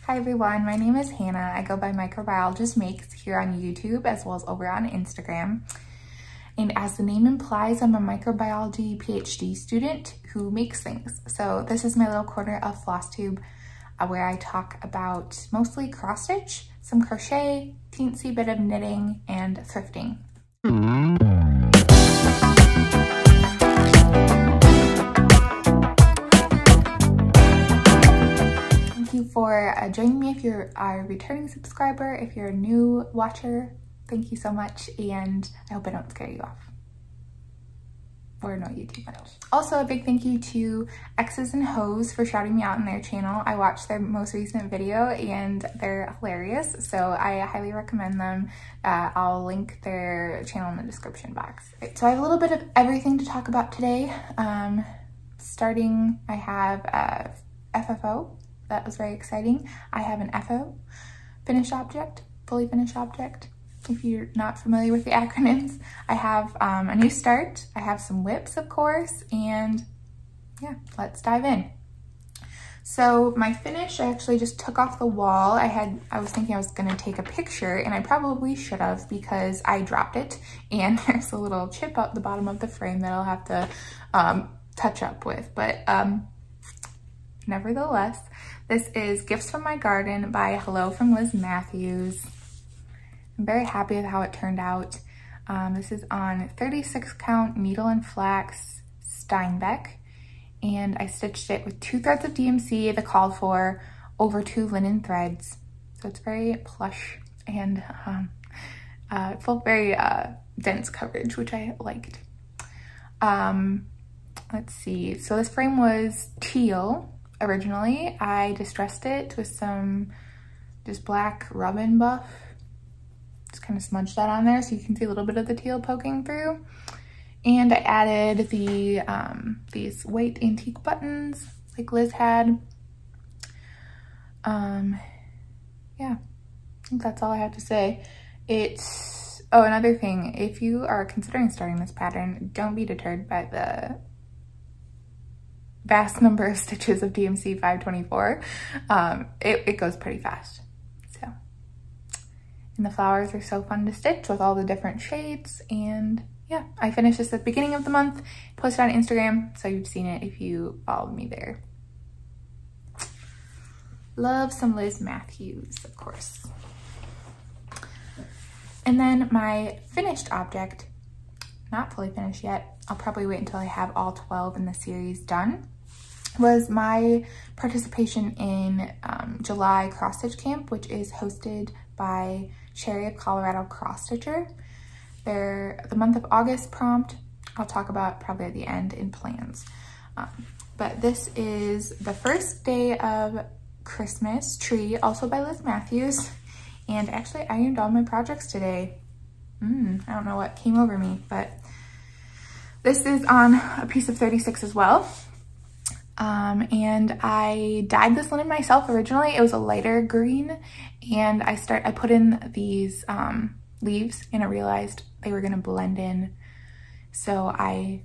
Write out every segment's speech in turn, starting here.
Hi everyone, my name is Hannah. I go by Microbiologist Makes here on YouTube as well as over on Instagram. And as the name implies, I'm a microbiology PhD student who makes things. So this is my little corner of Flosstube where I talk about mostly cross stitch, some crochet, teensy bit of knitting, and thrifting. Thank you for joining me if you're a returning subscriber. If you're a new watcher, thank you so much, and I hope I don't scare you off or annoy you too much. Also, a big thank you to X's and Hoes for shouting me out in their channel. I watched their most recent video and they're hilarious, so I highly recommend them. I'll link their channel in the description box. Right, so I have a little bit of everything to talk about today. Starting, I have FFO. That was very exciting. I have an FO, finished object, fully finished object. If you're not familiar with the acronyms, I have a new start. I have some whips, of course, and yeah, let's dive in. So my finish, I actually just took off the wall. I was thinking I was gonna take a picture, and I probably should have because I dropped it, and there's a little chip out the bottom of the frame that I'll have to touch up with, but nevertheless, this is Gifts from My Garden by Hello from Liz Mathews. I'm very happy with how it turned out. This is on 36 count needle and flax Steinbeck, and I stitched it with 2 threads of DMC, the called for, over 2 linen threads. So it's very plush and it felt very dense coverage, which I liked. Let's see, so this frame was teal originally. I distressed it with some just black rub-in buff. Just kind of smudged that on there so you can see a little bit of the teal poking through. And I added the these white antique buttons like Liz had. Yeah, I think that's all I have to say. Oh, another thing, if you are considering starting this pattern, don't be deterred by the vast number of stitches of DMC 524. It goes pretty fast. So, and the flowers are so fun to stitch with all the different shades. And yeah, I finished this at the beginning of the month, posted on Instagram, so you've seen it if you followed me there. Love some Liz Mathews, of course. And then my finished object, not fully finished yet, I'll probably wait until I have all 12 in the series done, was my participation in July cross stitch camp, which is hosted by Sherry of Colorado Cross Stitcher. The month of August prompt I'll talk about probably at the end in plans. But this is the first day of Christmas tree, also by Liz Mathews. And actually I ironed all my projects today. I don't know what came over me, but this is on a piece of 36 as well. And I dyed this linen myself originally. It was a lighter green, and I put in these leaves, and I realized they were gonna blend in. So I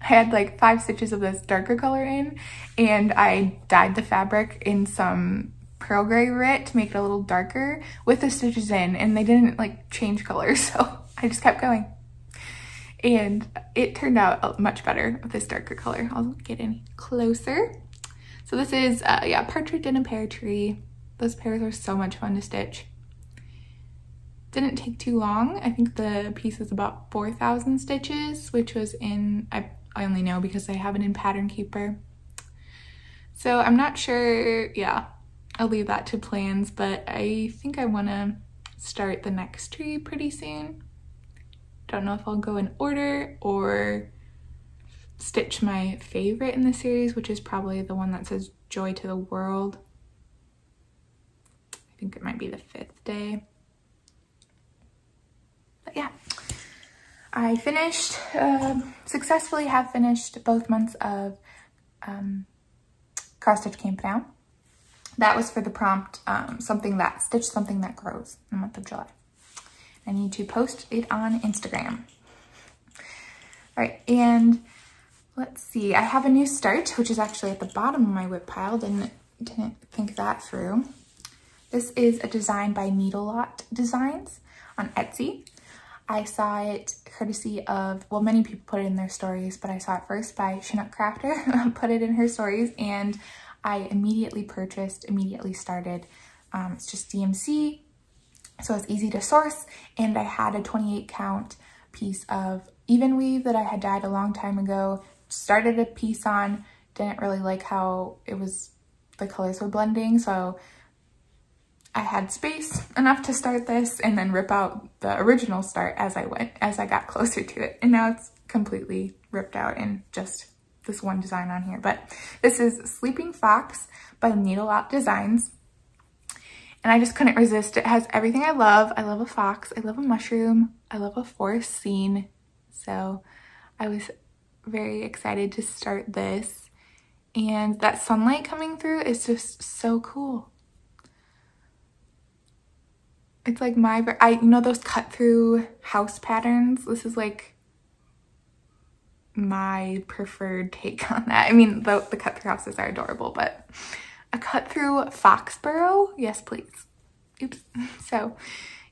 had like 5 stitches of this darker color in, and I dyed the fabric in some pearl gray RIT to make it a little darker with the stitches in, and they didn't like change color, so I just kept going. And it turned out much better with this darker color. I'll get in closer. So this is, yeah, partridge in a pear tree. Those pears are so much fun to stitch. Didn't take too long. I think the piece was about 4,000 stitches, which was in, I only know because I have it in Pattern Keeper. So I'm not sure, yeah, I'll leave that to plans, but I think I wanna start the next tree pretty soon. Don't know if I'll go in order or stitch my favorite in the series, which is probably the one that says Joy to the World. I think it might be the 5th day. But yeah, I finished, successfully have finished both months of cross stitch camp now. That was for the prompt, stitch something that grows in the month of July. I need to post it on Instagram. All right, and let's see, I have a new start, which is actually at the bottom of my whip pile. Didn't didn't think that through. This is a design by NeedleLot Designs on Etsy. I saw it courtesy of, well, many people put it in their stories, but I saw it first by Chinook Crafter, put it in her stories, and I immediately purchased, immediately started. It's just DMC, so it's easy to source, and I had a 28 count piece of even weave that I had dyed a long time ago, started a piece on, didn't really like how the colors were blending, so I had space enough to start this and then rip out the original start as I got closer to it. And now it's completely ripped out in just this one design on here. But this is Sleeping Fox by NeedleLot Designs. And I just couldn't resist. It has everything I love. I love a fox. I love a mushroom. I love a forest scene. So I was very excited to start this. And that sunlight coming through is just so cool. It's like you know those cut through house patterns? This is like my preferred take on that. I mean, the cut through houses are adorable, but a cut through fox burrow? Yes, please. Oops. So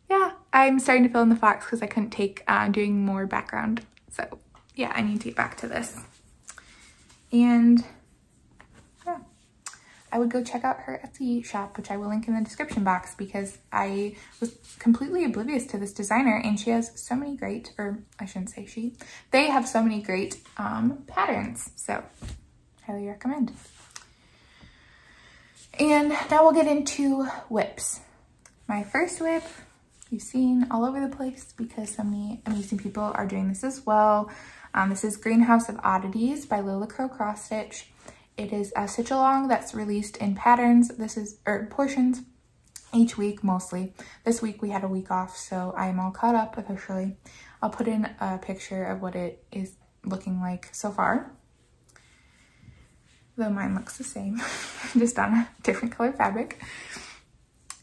yeah, I'm starting to fill in the fox because I couldn't take doing more background. So yeah, I need to get back to this. And yeah, I would go check out her Etsy shop, which I will link in the description box, because I was completely oblivious to this designer, and she has so many great, or I shouldn't say she, they have so many great patterns. So highly recommend. And now we'll get into whips. My first whip you've seen all over the place because so many amazing people are doing this as well. This is Greenhouse of Oddities by Lola Cross Stitch. It is a stitch along that's released in patterns. This is, or portions, each week mostly. This week we had a week off, so I am all caught up officially. I'll put in a picture of what it is looking like so far. Though mine looks the same, just on a different color fabric.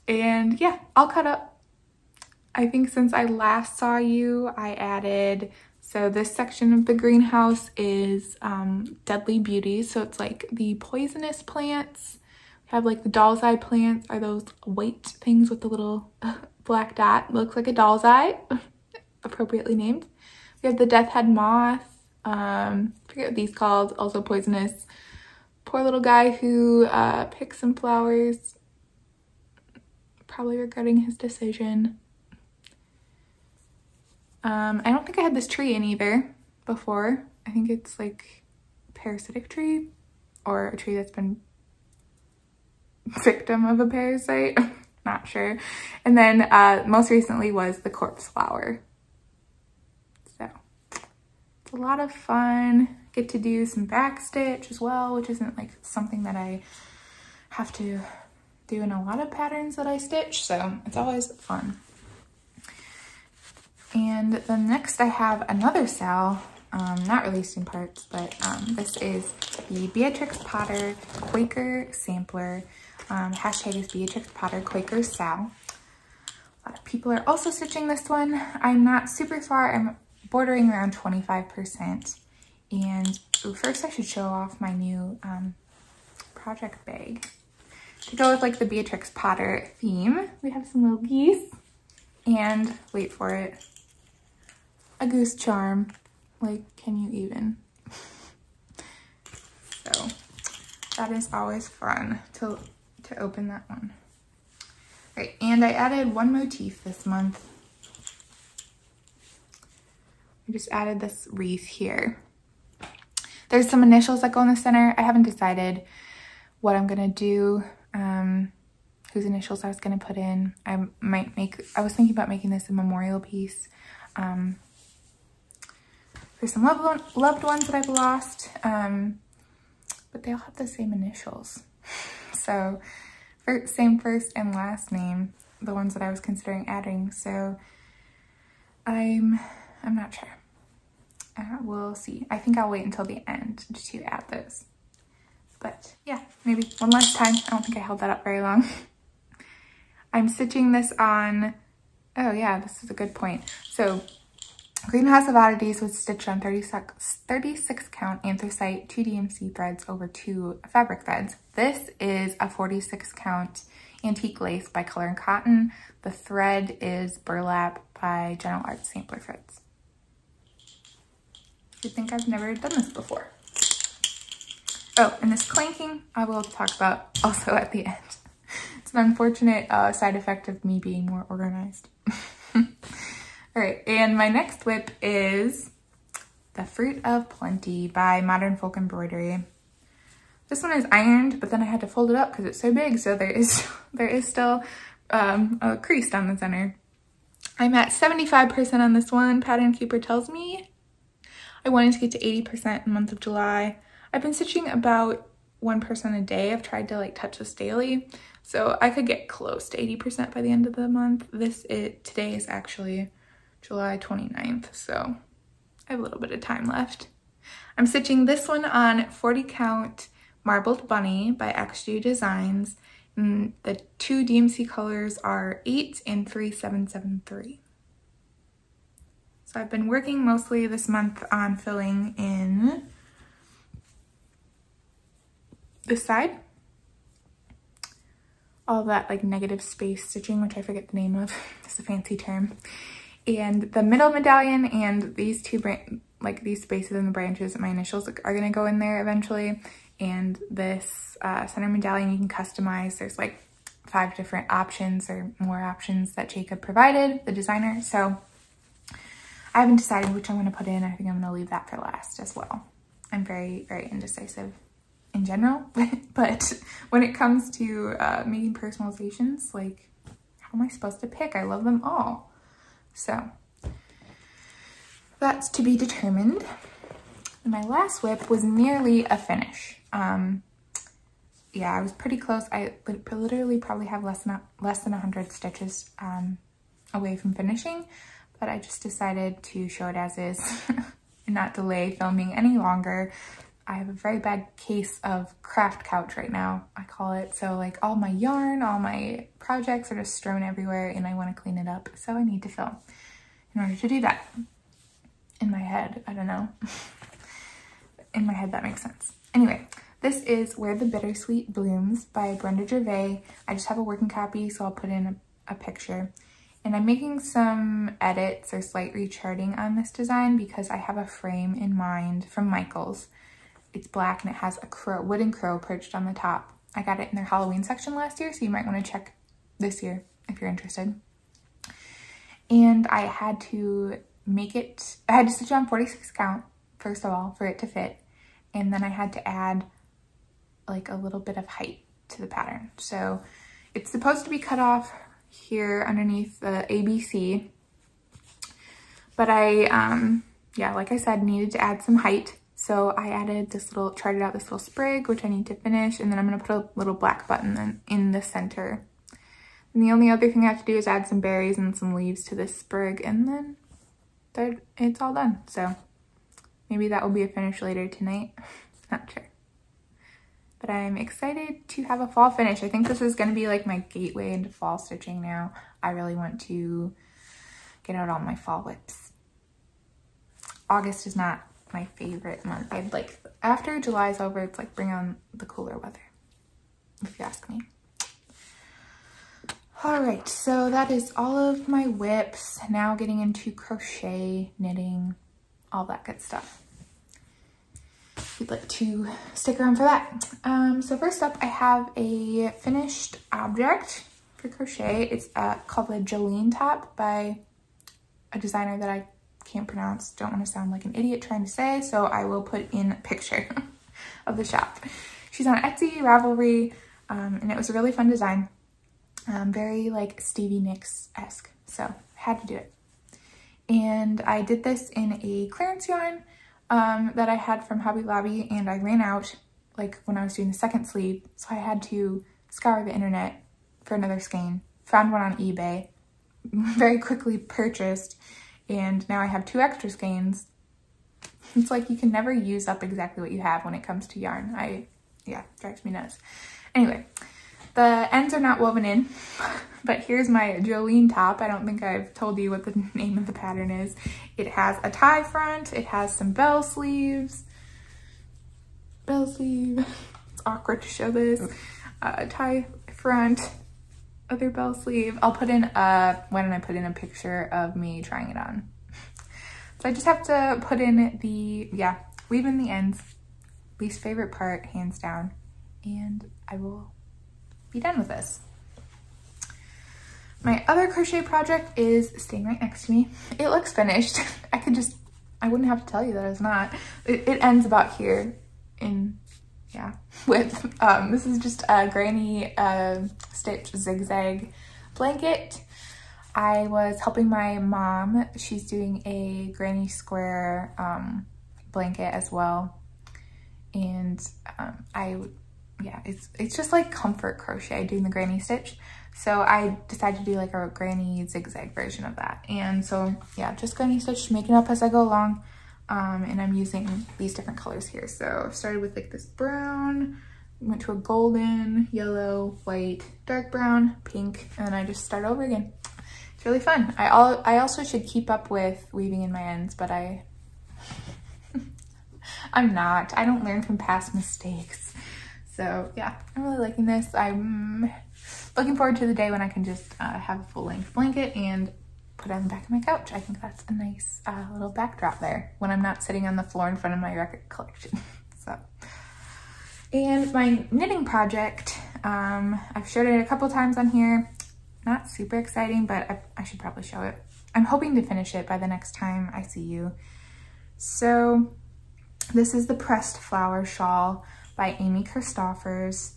And yeah, all caught up. I think since I last saw you, I added, so this section of the greenhouse is Deadly Beauties. So it's like the poisonous plants. We have like the doll's eye plants are those white things with the little black dot. Looks like a doll's eye, appropriately named. We have the death head moth. Forget what these called, also poisonous. Poor little guy who picked some flowers, probably regretting his decision. I don't think I had this tree in either before. I think it's like a parasitic tree or a tree that's been victim of a parasite. Not sure. And then most recently was the corpse flower. So it's a lot of fun. Get to do some back stitch as well, which isn't like something that I have to do in a lot of patterns that I stitch. So it's always fun. And then next I have another Sal, not released in parts, but this is the Beatrix Potter Quaker sampler. Hashtag is Beatrix Potter Quaker Sal. A lot of people are also stitching this one. I'm not super far, I'm bordering around 25%. And first I should show off my new project bag. To go with like the Beatrix Potter theme, we have some little geese and, wait for it, a goose charm. Like, can you even? So that is always fun to open that one. Right, and I added one motif this month. I just added this wreath here. There's some initials that go in the center. I haven't decided what I'm gonna do, whose initials I was gonna put in. I was thinking about making this a memorial piece. For some loved ones that I've lost, but they all have the same initials. So same first and last name, the ones that I was considering adding. So I'm not sure. We'll see. I think I'll wait until the end to add those. But yeah, maybe one last time. I don't think I held that up very long. I'm stitching this on, oh yeah, this is a good point. So Greenhouse of Oddities was stitched on 36 count anthracite 2 DMC threads over 2 fabric threads. This is a 46 count antique lace by Color and Cotton. The thread is burlap by General Arts Sampler Threads. I think I've never done this before. Oh, and this clanking I will talk about also at the end. It's an unfortunate side effect of me being more organized. All right, and my next WIP is The Fruit of Plenty by Modern Folk Embroidery. This one is ironed, but then I had to fold it up because it's so big, so there is still a crease down the center. I'm at 75% on this one. Pattern Keeper tells me I wanted to get to 80% in the month of July. I've been stitching about 1% a day. I've tried to like touch this daily, so I could get close to 80% by the end of the month. Today is actually July 29th, so I have a little bit of time left. I'm stitching this one on 40 count Marbled Bunny by XG Designs. And the 2 DMC colors are 8 and 3773. So I've been working mostly this month on filling in this side. All that like negative space stitching, which I forget the name of, it's a fancy term. And the middle medallion and these two these spaces in the branches, my initials are gonna go in there eventually. And this center medallion you can customize. There's like 5 different options or more options that Jacob provided, the designer. So I haven't decided which I'm gonna put in. I think I'm gonna leave that for last as well. I'm very, very indecisive in general, but when it comes to making personalizations, like how am I supposed to pick? I love them all. So that's to be determined. And my last WIP was nearly a finish. Yeah, I was pretty close. I literally probably have less than 100 stitches away from finishing, but I just decided to show it as is and not delay filming any longer. I have a very bad case of craft couch right now, I call it. So like all my yarn, all my projects are just strewn everywhere and I want to clean it up. So I need to film in order to do that. In my head, I don't know. In my head, that makes sense. Anyway, this is Where the Bittersweet Blooms by Brenda Gervais. I just have a working copy, so I'll put in a picture. And I'm making some edits or slight recharting on this design because I have a frame in mind from Michaels. It's black and it has a wooden crow perched on the top. I got it in their Halloween section last year, so you might want to check this year if you're interested. And I had to stitch on 46 count, first of all, for it to fit. And then I had to add like a little bit of height to the pattern. So it's supposed to be cut off here underneath the ABC. But I, yeah, like I said, needed to add some height. So I added charted out this little sprig, which I need to finish. And then I'm gonna put a little black button in the center. And the only other thing I have to do is add some berries and some leaves to this sprig. And then it's all done. So maybe that will be a finish later tonight. Not sure. But I'm excited to have a fall finish. I think this is going to be like my gateway into fall stitching now. I really want to get out all my fall WIPs. August is not my favorite month. I'd like, after July's over, it's like bring on the cooler weather, if you ask me. All right, so that is all of my WIPs. Now getting into crochet, knitting, all that good stuff. If you'd like to stick around for that. So first up, I have a finished object for crochet. It's called the Jolene top by a designer that I can't pronounce. Don't want to sound like an idiot trying to say, so I will put in a picture of the shop. She's on Etsy, Ravelry, and it was a really fun design. Very like Stevie Nicks-esque, so I had to do it. And I did this in a clearance yarn that I had from Hobby Lobby, and I ran out like when I was doing the second sleeve, so I had to scour the internet for another skein. Found one on eBay, very quickly purchased, and now I have 2 extra skeins. It's like you can never use up exactly what you have when it comes to yarn. Yeah, drives me nuts. Anyway, the ends are not woven in But here's my Jolene top. I don't think I've told you what the name of the pattern is. It has a tie front. It has some bell sleeves. Bell sleeve. It's awkward to show this. Tie front, other bell sleeve. I'll put in why don't I put in a picture of me trying it on. So I just have to put in the, weave in the ends. Least favorite part, hands down. And I will be done with this. My other crochet project is staying right next to me. It looks finished. I wouldn't have to tell you that it's not. It ends about here in, width. This is just a granny stitch zigzag blanket. I was helping my mom. She's doing a granny square blanket as well. And it's just like comfort crochet doing the granny stitch. So I decided to do like a granny zigzag version of that. And so just granny stitch, making up as I go along. And I'm using these different colors here. So I started with like this brown, went to a golden, yellow, white, dark brown, pink, and then I just start over again. It's really fun. I also should keep up with weaving in my ends, but I'm not. I don't learn from past mistakes. So yeah, I'm really liking this. I'm looking forward to the day when I can just have a full-length blanket and put it on the back of my couch. I think that's a nice little backdrop there when I'm not sitting on the floor in front of my record collection. So, and my knitting project, I've showed it a couple times on here. Not super exciting, but I should probably show it. I'm hoping to finish it by the next time I see you. So this is the Pressed Flower Shawl by Christofferrs.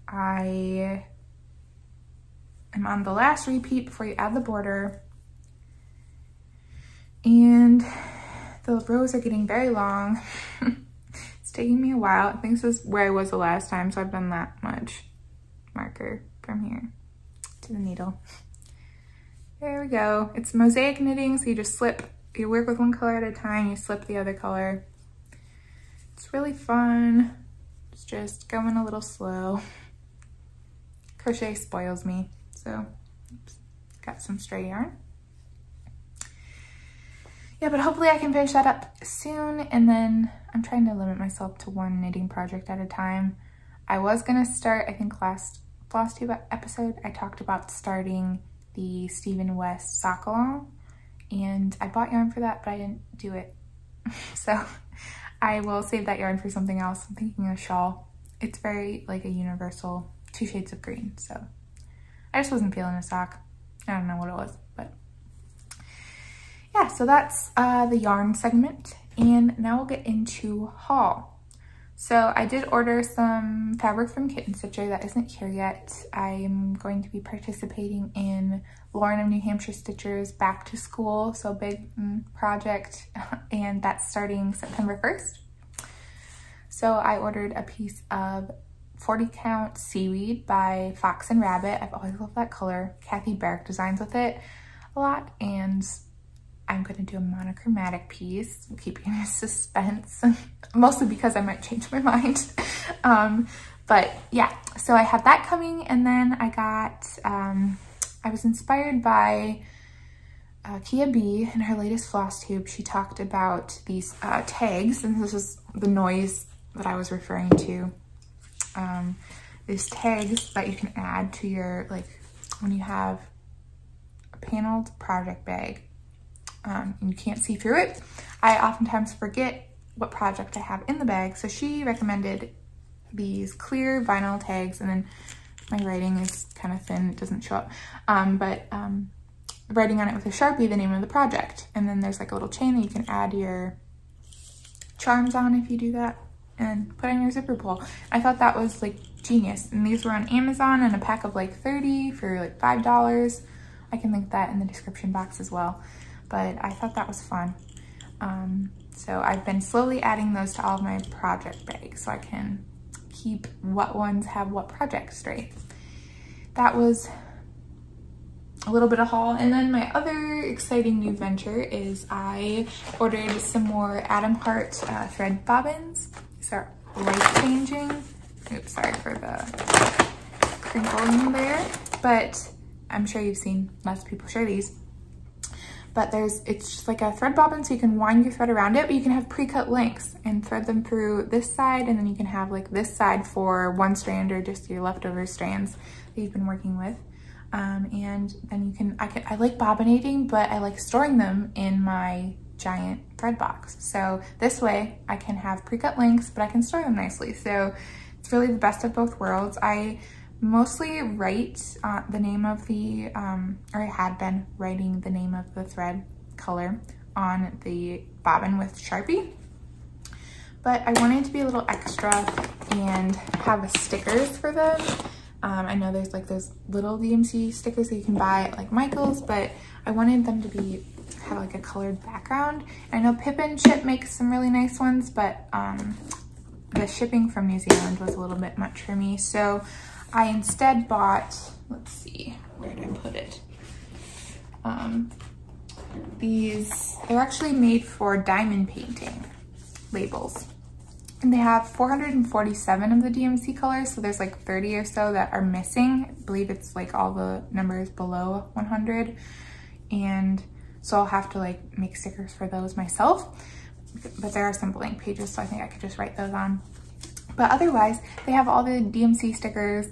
I am on the last repeat before you add the border. And the rows are getting very long. It's taking me a while. I think this is where I was the last time, so I've done that much marker from here to the needle. There we go. It's mosaic knitting, so you just slip, you work with one color at a time, you slip the other color. It's really fun. It's just going a little slow. Crochet spoils me, so oops, got some stray yarn. Yeah, but hopefully I can finish that up soon, and then I'm trying to limit myself to one knitting project at a time. I was gonna start, I think last Flosstube episode, I talked about starting the Stephen West sock along, and I bought yarn for that, but I didn't do it. So I will save that yarn for something else. I'm thinking of Shawl. It's very like a universal 2 shades of green, so I just wasn't feeling a sock. I don't know what it was, but yeah, so that's the yarn segment, and now we'll get into haul. So I did order some fabric from Kitten Stitcher that isn't here yet. I'm going to be participating in Lauren of New Hampshire Stitcher's back to school, so big project, and that's starting September 1st. So I ordered a piece of 40 count seaweed by Fox and Rabbit. I've always loved that color. Kathy Barrick designs with it a lot, and I'm going to do a monochromatic piece, keeping it suspense, mostly because I might change my mind. But yeah, so I have that coming, and then I got, I was inspired by Kia B in her latest Flosstube. She talked about these tags, and this is the noise that I was referring to. These tags that you can add to your, like, when you have a paneled project bag. And you can't see through it. I oftentimes forget what project I have in the bag, so she recommended these clear vinyl tags, and then my writing is kind of thin, it doesn't show up, but writing on it with a Sharpie the name of the project, and then there's like a little chain that you can add your charms on if you do that, and put on your zipper pull. I thought that was like genius, and these were on Amazon in a pack of like 30 for like $5. I can link that in the description box as well. But I thought that was fun. So I've been slowly adding those to all of my project bags so I can keep what ones have what projects straight. That was a little bit of haul. And then my other exciting new venture is I ordered some more Adam Hart thread bobbins. These are life-changing. Oops, sorry for the crinkling there. But I'm sure you've seen lots of people share these. But it's just like a thread bobbin, so you can wind your thread around it, but you can have pre-cut lengths and thread them through this side, and then you can have like this side for one strand or just your leftover strands that you've been working with. And then you can, I like bobbinating, but I like storing them in my giant thread box. So this way I can have pre-cut lengths, but I can store them nicely. So it's really the best of both worlds. I mostly write the name of the, or I had been writing the name of the thread color on the bobbin with Sharpie. But I wanted to be a little extra and have stickers for them. I know there's like those little DMC stickers that you can buy at like Michael's, but I wanted them to have like a colored background. I know Pip and Chip makes some really nice ones, but the shipping from New Zealand was a little bit much for me. So I instead bought, let's see, where did I put it? They're actually made for diamond painting labels. And they have 447 of the DMC colors, so there's like 30 or so that are missing. I believe it's like all the numbers below 100. And so I'll have to like make stickers for those myself. But there are some blank pages, so I think I could just write those on. But otherwise, they have all the DMC stickers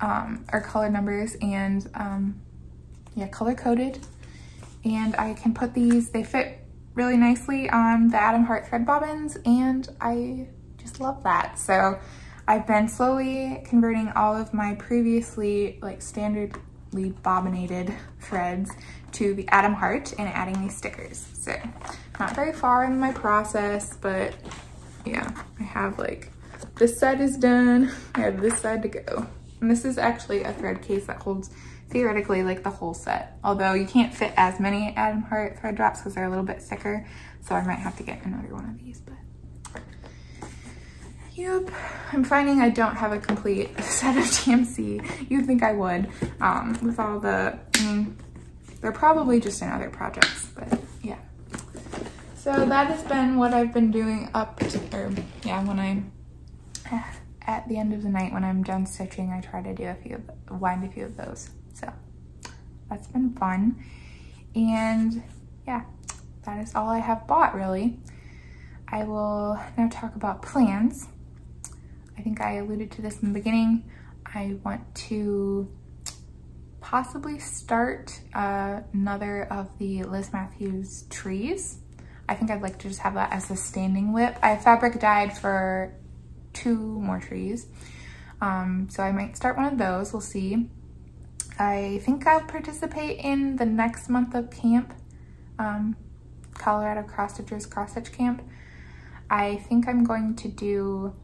or color numbers and yeah, color coded. And I can put these, they fit really nicely on the Adam Heart thread bobbins, and I just love that. So I've been slowly converting all of my previously like standardly bobbinated threads to the Adam Heart and adding these stickers. So not very far in my process, but yeah, I have like, this side is done, I have this side to go. And this is actually a thread case that holds theoretically like the whole set, although you can't fit as many Adam Heart thread drops because they're a little bit thicker, so I might have to get another one of these. But yep, I'm finding I don't have a complete set of DMC. You'd think I would, with all the, I mean, they're probably just in other projects, but yeah. So that has been what I've been doing up to, or yeah, when I'm at the end of the night when I'm done stitching, I try to do wind a few of those. So that's been fun. And yeah, that is all I have bought really. I will now talk about plans. I think I alluded to this in the beginning. I want to possibly start another of the Liz Mathews trees. I think I'd like to just have that as a standing whip. I have fabric dyed for 2 more trees. So I might start one of those, we'll see. I think I'll participate in the next month of camp, Colorado Cross Stitchers Cross Stitch Camp. I think I'm going to do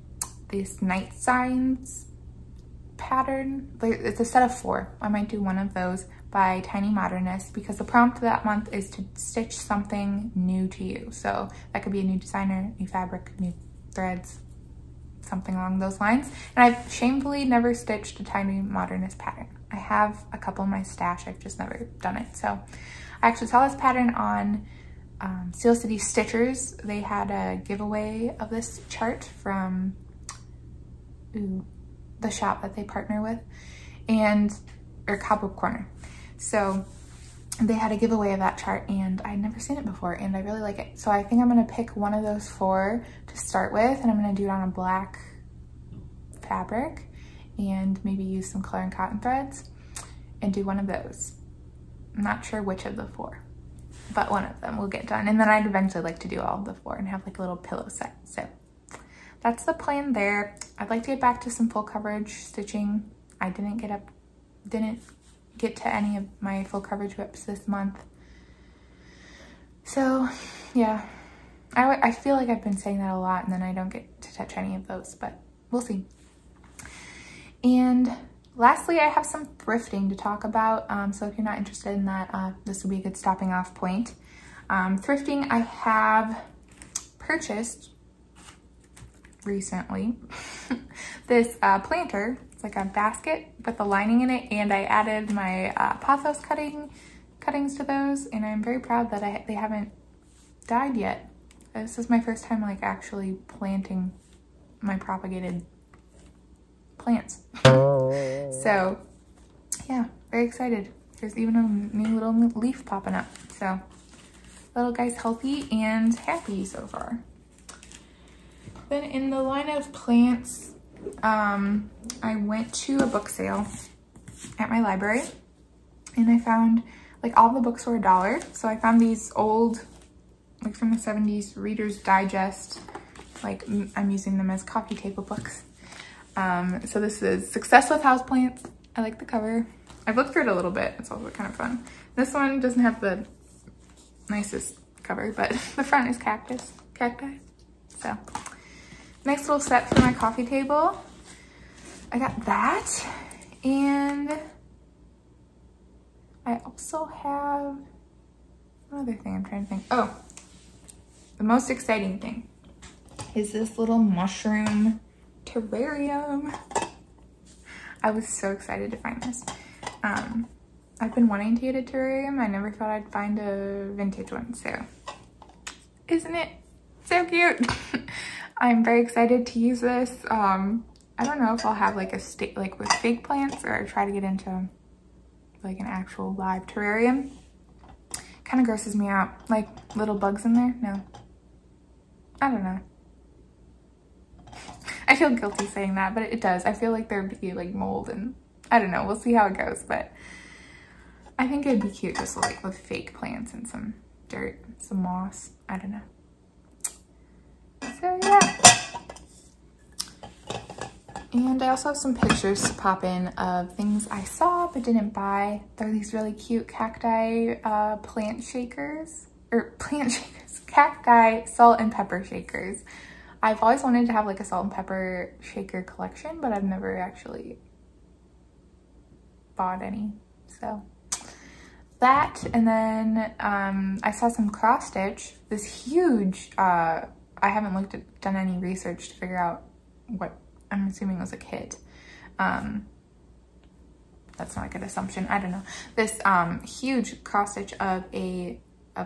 this night signs pattern. It's a set of 4. I might do one of those by Tiny Modernist, because the prompt that month is to stitch something new to you. So that could be a new designer, new fabric, new threads, something along those lines. And I've shamefully never stitched a Tiny Modernist pattern. I have a couple in my stash, I've just never done it. So I actually saw this pattern on Steel City Stitchers. They had a giveaway of this chart from the shop that they partner with, or Cobweb Corner. So they had a giveaway of that chart, and I'd never seen it before, and I really like it. So I think I'm gonna pick one of those 4 to start with, and I'm gonna do it on a black fabric and maybe use some color and cotton threads and do one of those. I'm not sure which of the 4, but one of them will get done. And then I'd eventually like to do all of the 4 and have like a little pillow set. So that's the plan there. I'd like to get back to some full coverage stitching. I didn't get to any of my full coverage whips this month. So yeah, I feel like I've been saying that a lot and then I don't get to touch any of those, but we'll see. And lastly, I have some thrifting to talk about. So if you're not interested in that, this will be a good stopping off point. Thrifting, I have purchased recently this planter. It's like a basket with a lining in it, and I added my pothos cuttings to those, and I'm very proud that they haven't died yet. This is my first time like actually planting my propagated plants. So yeah, very excited. there's even a new little leaf popping up. So little guy's healthy and happy so far. Then in the line of plants, I went to a book sale at my library and I found like all the books were $1. So I found these old, like from the 70s, Reader's Digest, like I'm using them as coffee table books. So this is Success with Houseplants. I like the cover. I've looked through it a little bit. It's also kind of fun. This one doesn't have the nicest cover, but the front is cacti. So nice little set for my coffee table. I got that. And I also have one other thing I'm trying to think. Oh, the most exciting thing is this little mushroom terrarium. I was so excited to find this. I've been wanting to get a terrarium. I never thought I'd find a vintage one, so isn't it so cute? I'm very excited to use this. I don't know if I'll have like like with fake plants or try to get into like an actual live terrarium. Kind of grosses me out. Like little bugs in there? No. I don't know. I feel guilty saying that, but it does. I feel like there'd be like mold and I don't know. We'll see how it goes, but I think it'd be cute just like with fake plants and some dirt, some moss. I don't know. So yeah. And I also have some pictures to pop in of things I saw but didn't buy. They're these really cute cacti plant shakers, cacti salt and pepper shakers. I've always wanted to have like a salt and pepper shaker collection, but I've never actually bought any. So that, and then I saw some cross stitch, this huge, I haven't done any research to figure out what I'm assuming was a kit. That's not a good assumption. I don't know. This huge cross stitch of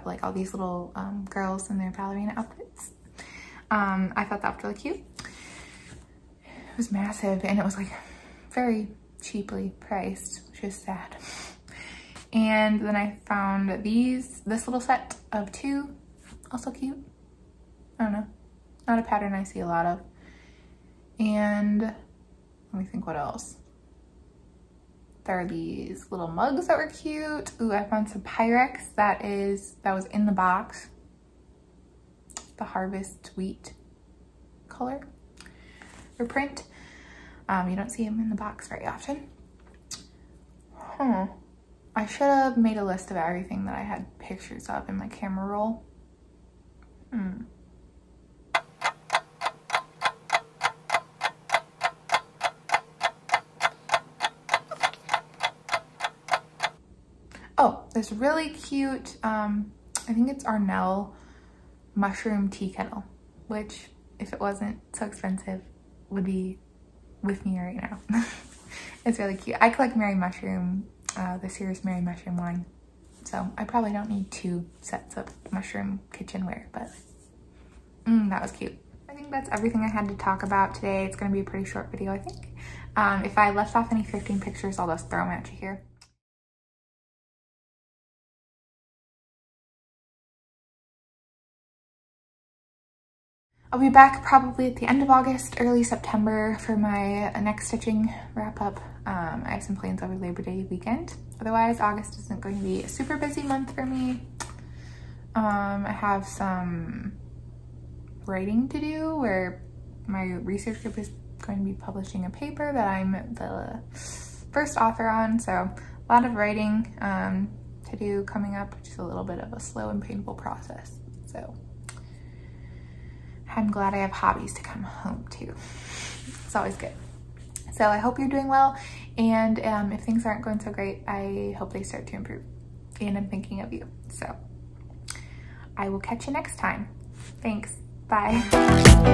like all these little girls in their ballerina outfits. I thought that was really cute. It was massive and it was like very cheaply priced, which is sad. And then I found this little set of 2, also cute. I don't know, not a pattern I see a lot of. And let me think what else. There are these little mugs that were cute. Ooh, I found some Pyrex that was in the box. The harvest wheat color or print. You don't see them in the box very often. I should have made a list of everything that I had pictures of in my camera roll. Oh, this really cute, I think it's Arnell mushroom tea kettle, which if it wasn't so expensive would be with me right now. It's really cute. I collect Mary Mushroom, the series Mary Mushroom line, so I probably don't need 2 sets of mushroom kitchenware, but that was cute. I think that's everything I had to talk about today. It's going to be a pretty short video, I think. If I left off any 15 pictures, I'll just throw them at you here. I'll be back probably at the end of August, early September for my next stitching wrap up. I have some plans over Labor Day weekend. Otherwise, August isn't going to be a super busy month for me. I have some writing to do where my research group is going to be publishing a paper that I'm the first author on. So a lot of writing to do coming up, which is a little bit of a slow and painful process. So I'm glad I have hobbies to come home to. It's always good. So I hope you're doing well, and if things aren't going so great, I hope they start to improve. And I'm thinking of you. So I will catch you next time. Thanks. Bye.